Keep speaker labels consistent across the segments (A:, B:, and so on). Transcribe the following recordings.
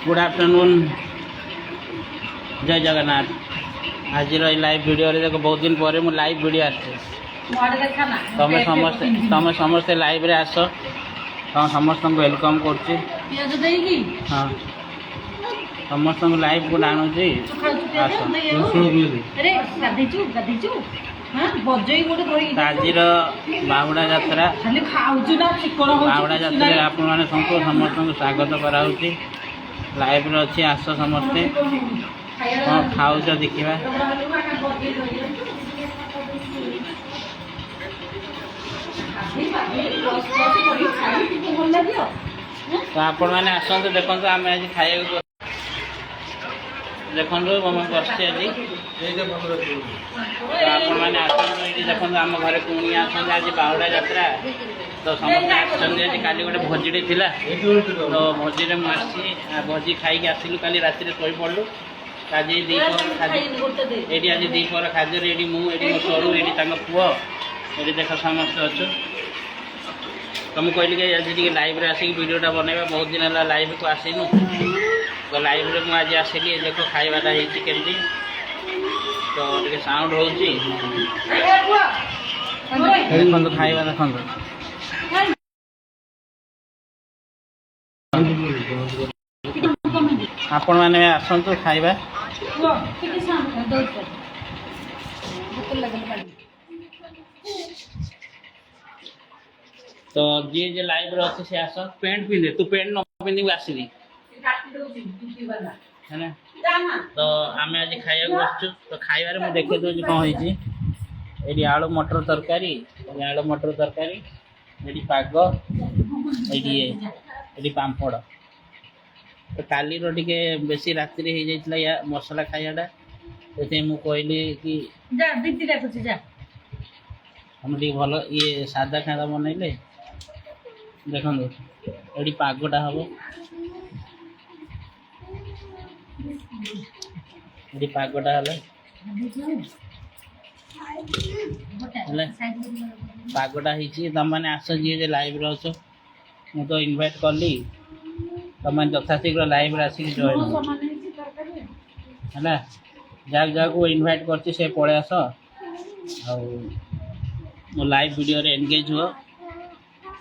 A: Good afternoon जय जगन्नाथ। आज live video रे देखो बहुत दिन पर लाइव वीडियो आसे तुम समस्ते लाइव रे आस तुम समस्त वेलकम कर हाँ समस्त लाइव को आणुची आज बाहुड़ा यात्रा बाहुड़ा यात्रा आपण मैंने समस्त स्वागत कराऊँगी लाइव रे अच्छी आस समस्ते कौन खाऊ देखा तो आपण मैंने आसतु देखो आम आज खाया देखो मम्मी बसचे आज आपण मैंने आसतु ये देखो आम घर कुणिया आज बाहुड़ा यात्रा तो समस्त आज काली गोटे भोजी थिला तो भोजी में मुझी भोजी खाई आसिलु काली राति शोई पड़लु आज दीपर ये आज दीपर खाद्य ये मुझे मो सरू ये पुओ ये देख समस्त अच्छु तो मुझे कहली कि आज लाइव रे आसिक वीडियोटा बनवा बहुत दिन है लाइव को आसीनु तो लाइव रे मुझे आज आसिली देख खाइबाटा होती तो टे साउंड हो देखो खाइबा देखो आपण मैंने आसतु खाइबा तो जी जे लाइव रे अच्छे से आस पेंट पिंधे तू पेंट न पिंधि आसली है ना तो आम आज खाया बसचु तो खाइबार मुझे देखे दूँ कौन होती ये आलू मटर तरकारी आलू मटर तरकारी ये पाग ये पांपड़ तो काली टे बेसी राति हो जाता या मसला खाइबाटा से मुझे कहली कि हम टे भल ये सादा खाना बनइले देखो ये पागटा हम ये पागटा पागटा तुम मैंने आस जी लाइव अच्छ मु तो इनभाइट कली तुम यथाशीघ्र लाइव आसिक जॉइन है जहाँ जहाँ को इनभाइट कर से पड़े आस मो लाइव वीडियो रे एंगेज हुआ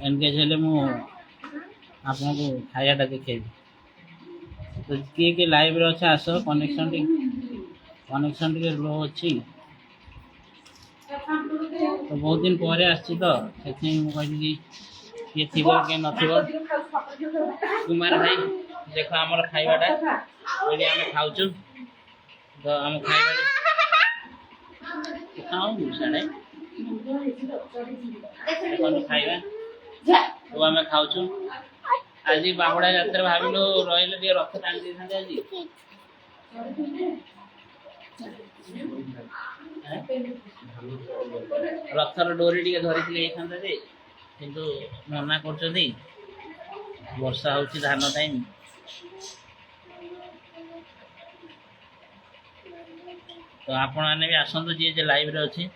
A: एंगेज हेले मु आपन को खायाटा देखेबी तो किए लाइव रे अच्छे आस कनेक्शन टे लो अच्छी तो बहुत दिन पर आसी तो से कहली किए थी किए न कुमार भाई देख आमर खाइबाटा ये आम खाऊँ तो आम खाइबा खाइबा तो आम खाऊँ आज बाहुड़ा यात्रा भाविलु रही टे रथ टाणी आज रथर डोरी टे धरी किंतु मना कर वर्षा हो धान टाइम तो आपण मैंने भी आसतु जी जे लाइव रे अच्छी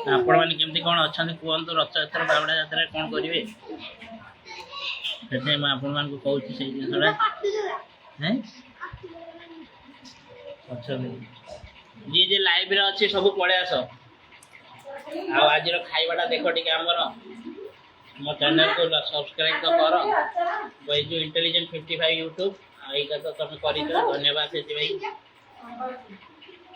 A: आपण मैंने केमती कौन अच्छा कहतु रथ यात्रा बाहुड़ा यात्रा कौन करेंगे से आपण मान को कहूँ से जिनसा अच्छा जी जे लाइव रे अच्छे सब पड़े आस आज खाइबाटा देख टे आमर मो चैनल को सब्सक्राइब तो कर बैजू इंटेलिजेंट 55 यूट्यूब यहीटा तो तुम कर धन्यवाद से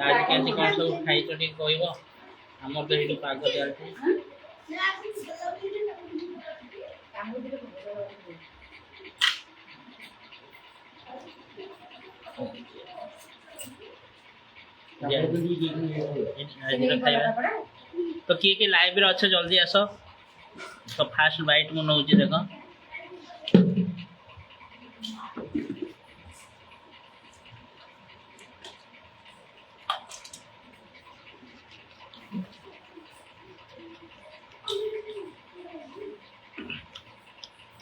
A: आज केमती कौन सब खाई कह आमर तो ये पाग चलती तो किए लाइव रे अच्छे जल्दी आस तो फास्ट बाइट मु नौ देख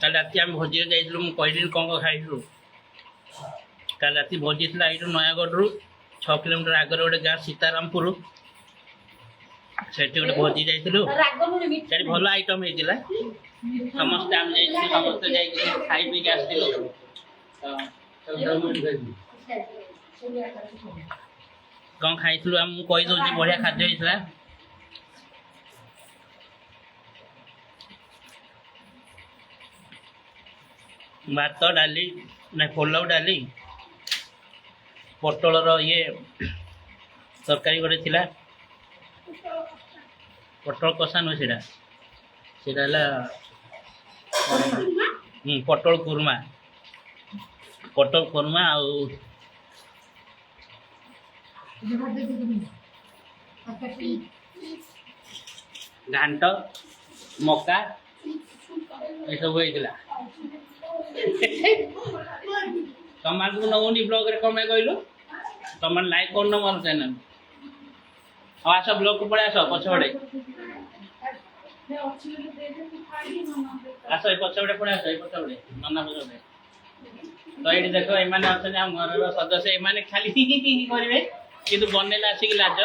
A: କାଲି ରାତି ଆମେ ଭୋଜିରେ ଯାଇଥିଲୁ ମୁଁ କହିଲି କ'ଣ ଖାଇଥିଲୁ କାଲି ରାତି ଭୋଜି ଥିଲା ଏଇଠୁ ନୟାଗଡ଼ରୁ 6 କିଲୋମିଟର ଆଗରେ ଗୋଟେ ଗାଁ ସୀତାରାମପୁର ସେଠି ଗୋଟେ ଭୋଜି ଯାଇଥିଲୁ ସେଠି ଭଲ ଆଇଟମ୍ ହେଇଥିଲା ସମସ୍ତେ ଆମେ ଯାଇଥିଲୁ ସମସ୍ତେ ଯାଇକି ଖାଇ ପିଇକି ଆସିଥିଲୁ କ'ଣ ଖାଇଥିଲୁ ମୁଁ କହିଦେଉଛି ବଢ଼ିଆ ଖାଦ୍ୟ ହେଇଥିଲା ଭାତ ଡାଲି ନା ପୋଲାଉ ଡାଲି ପୋଟଳର ଇଏ ତରକାରୀ ଗୋଟେ ଥିଲା ପୋଟଳ କଷା ନୁହେଁ ସେଇଟା ହେଲା ପୋଟଳ କୁର୍ମା ଆଉ ଘାଣ୍ଟ ମକା ଏସବୁ ହେଇଥିଲା ତମକୁ ନଉନି ବ୍ଲଗରେ କ'ଣ ପାଇଁ କହିଲୁ ତମେ ଲାଇକ୍ କରୁନ ମୋର ଚ୍ୟାନେଲ ଆଉ ଆସ ବ୍ଲଗକୁ ପଳେଇ ଆସ ପଛପଟେ ଆସ ଏଇ ପଛପଟେ ପଳେଇ ଆସ ଏଇ ପଛପଟେ ନନା ପଛପଟେ ତ ଏଇଠି ଦେଖ ଏମାନେ ଅଛନ୍ତି ଆମ ଘରର ସଦସ୍ୟ ଏମାନେ ଖାଲି କରିବେ କିନ୍ତୁ ବନେଇଲେ ଆସିକି ଲାଜ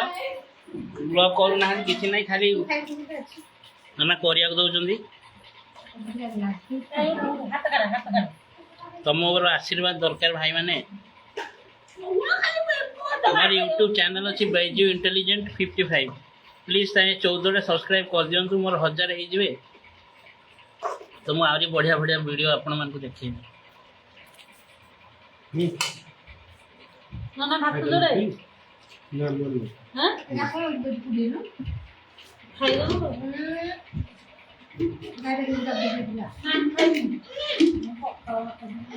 A: ବ୍ଲଗ କରୁନାହାନ୍ତି କିଛି ନାହିଁ ଖାଲି ନନା କରିବାକୁ ଦଉଛନ୍ତି ତମର ଆଶୀର୍ବାଦ ଦରକାର ଭାଇମାନେ আমার यूट्यूब चैनल अच्छी बैजू इंटेलिजेंट 55 प्लीज ताई 14 सब्सक्राइब कर दिंतु मोर 1000 हो जाए तो मुझे आहरी बढ़िया बढ़िया वीडियो आपण मान देखेबी
B: नना भात जोड़े हां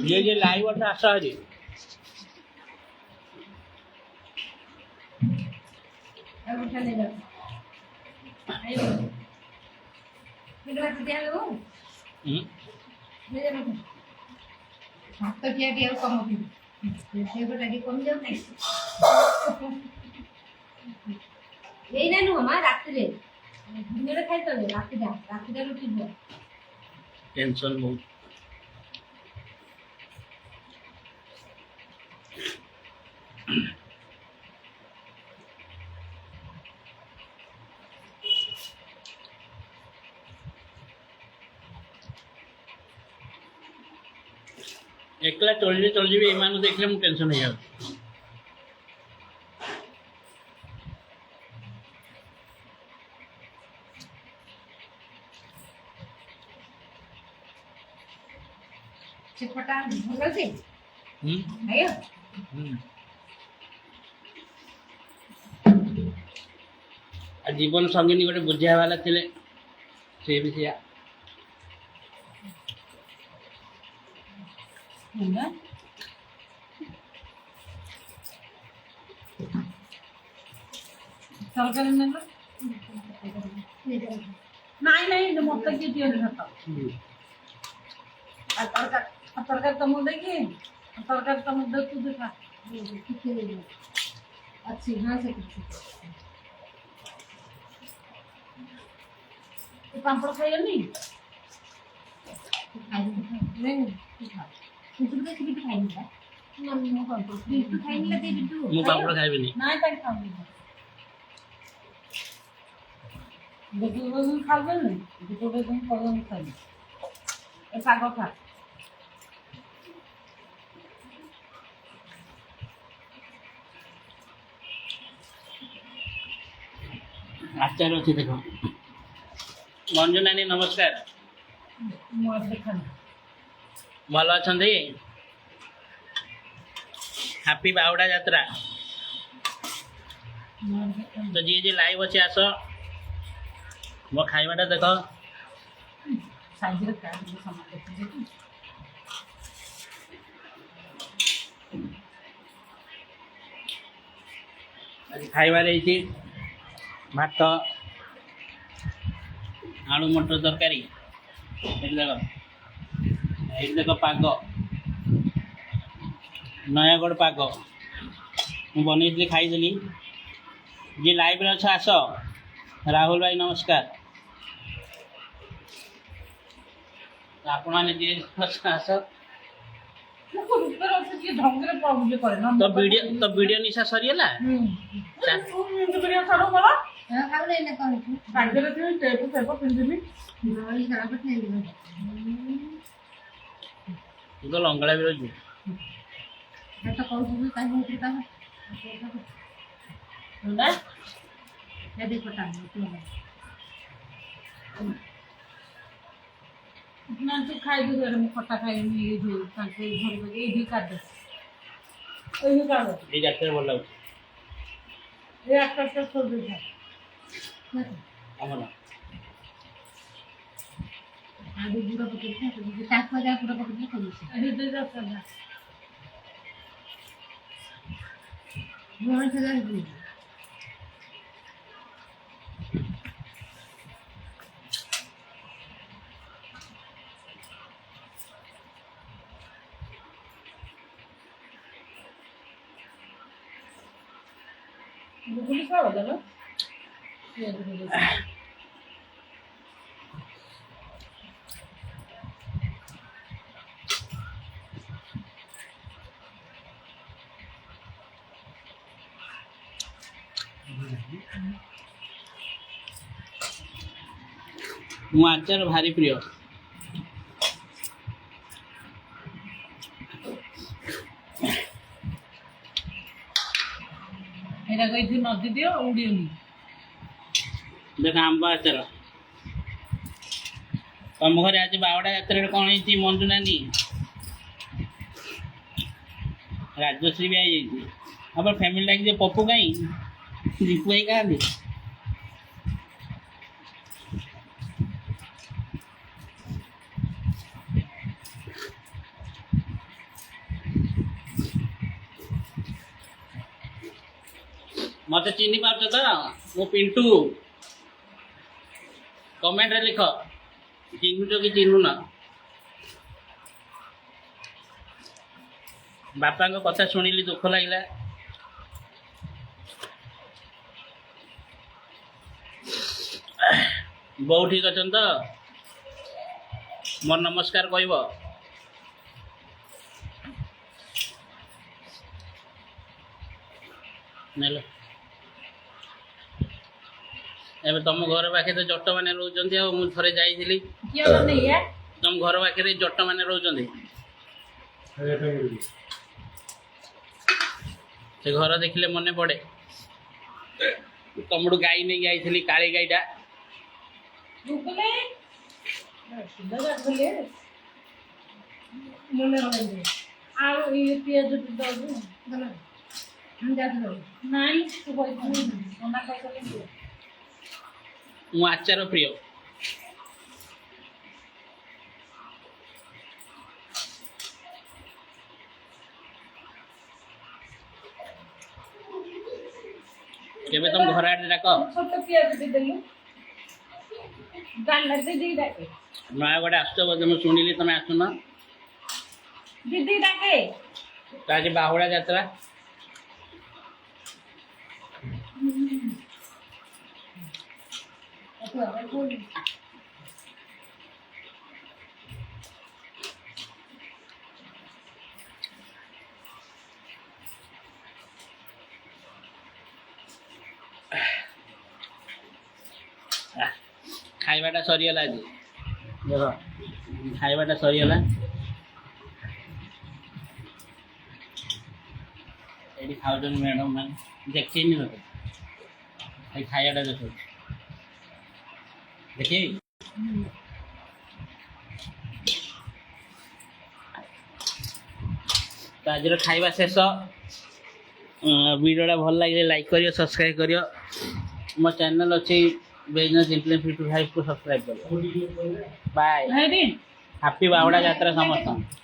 A: ये लाइव वाला आशा है टेंशन बहुत एकला चल जी एमान देखले मु टेंशन हो जाऊ
B: चिपटा भगल से आयो
A: जीवन संगिनी गोटे बुझा वाला थिले से भी से
B: तरकारी नहीं मत किए दियो भात तरकारी तुम देखिए तरकारी तुम देख तू देखा अच्छी हाँ से पापड़ खाइए नहीं
A: मु पापड़ खाइबेनी
B: नहीं तक खाऊंगी देखो खाओगे नहीं देखो तुम कौन खाइए ए साग खा
A: आचार अच्छी देखो मंजू नानी नमस्कार भल अच्छा हैप्पी बाहुड़ा यात्रा तो जी जी लाइव अच्छे आस मो खाइबाटा देख खाइबार भात आलू मटर तरकारी ये देख पाग नयागढ़ पाग मुझे बनई खाईदेली जी लाइव अच्छा आस राहुल भाई नमस्कार ଆପଣମାନେ ଯିଏ ଆସ
B: ମୁଁ ଗୁରୁତ୍ୱର ଅଛି ଟିକେ ଢଙ୍ଗରେ ପ୍ରଭୁଜ କରେ ନା
A: ତ ଭିଡ଼ିଓ ନିଶା ସରିଗଲା
B: ଭିଡ଼ିଓ ଛାଡ଼ କର କାର୍ଯ୍ୟରେ ଥିବେ ଟେପ ଫେପ ପିନ୍ଧିବି
A: ତୁ ତ ଲଙ୍ଗଳା ବି ରହିଛୁ
B: ନା ତୁ ଖାଇବୁ ଘରେ ମୁଁ ଖଟା ଖାଇବି ଏଇଠି ତାଙ୍କେ ଘରକୁ ଏଇଠି କାଟ ଏଇଠି କାଟ
A: ଏଇ ଯାତ୍ରା ଭଲ ଲାଗୁଛି
B: ଏ ଆକାଶଟା ଛୋଟ
A: ଆମର
B: গুগলি খাওয়া জানো
A: ମୁଁ ଆଚାର ଭାରି ପ୍ରିୟ
B: ଏଇଟା କହିଛି ନଦୀ ଦିଅ ଉଡ଼ିଉନି
A: ଦେଖ ଆମ୍ବ ଆଚାର ତମ ଘରେ ଆଜି ବାହୁଡ଼ା ଯାତ୍ରାରେ କ'ଣ ହେଇଛି ମଞ୍ଜୁ ନାନୀ ରାଜଶ୍ରୀ ବି ହେଇଯାଇଛି ଆମର ଫ୍ୟାମିଲି ଲାଗିଛି ପପୁ କାଇଁ ଦୀପୁ ଭାଇ କାହାନ୍ତି ମତେ ଚିହ୍ନି ପାରୁଛ ତ ମୁଁ ପିଣ୍ଟୁ କମେଣ୍ଟରେ ଲେଖ ଚିହ୍ନୁଛ କି ଚିହ୍ନୁନ ବାପାଙ୍କ କଥା ଶୁଣିଲି ଦୁଃଖ ଲାଗିଲା ବୋଉ ଠିକ ଅଛନ୍ତି ତ ମୋର ନମସ୍କାର କହିବ ନେଲ ଏବେ ତମ ଘର ପାଖରେ ତ ଜଟମାନେ ରହୁଛନ୍ତି ଆଉ ମୁଁ ଥରେ ଯାଇଥିଲି ତମ ଘର ପାଖରେ ଜଟମାନେ ରହୁଛନ୍ତି ସେ ଘର ଦେଖିଲେ ମନେ ପଡ଼େ ତମଠୁ ଗାଈ ନେଇକି ଯାଇଥିଲି କାଳି ଗାଈଟା
B: ଆଉ ଇଏ ପିଆଜ ଦବୁ ନାଇଁ ତୁ କହିଥିଲି ମନା କରିଦେଲି
A: ମୁଁ ଆଚାର ପ୍ରିୟ କେବେ ତମ ଘର ଆଡ଼େ ଡାକ
B: ଛୋଟ ପିଆଜ ଦେଇଦେଲୁ ଡାଲରେ ଦିଦି ଡାକେ
A: ନୟାଗଡ଼ ଆସୁଛ ବୋଧେ ମୁଁ ଶୁଣିଲି ତମେ ଆସୁନ
B: ଦିଦି ଡାକେ
A: ତ ଆଜି ବାହୁଡ଼ା ଯାତ୍ରା ଖାଇବାଟା ସରିଗଲା ଆଜି ଦେଖ ଖାଇବାଟା ସରିଗଲା ଏଠି ଖାଉଛନ୍ତି ମ୍ୟାଡ଼ାମ ମାନେ ଦେଖିନି ମତେ ଏଇ ଖାଇବାଟା ଦେଖ ଦେଖିବି ତ ଆଜିର ଖାଇବା ଶେଷ ଭିଡ଼ିଓଟା ଭଲ ଲାଗିଲେ ଲାଇକ୍ କରିବ ସବସ୍କ୍ରାଇବ୍ କରିବ ମୋ ଚ୍ୟାନେଲ୍ ଅଛି बिजनेस इन्फ्लुएंस 55 को सब्सक्राइब करो बाय हैप्पी बावड़ा यात्रा समस्त।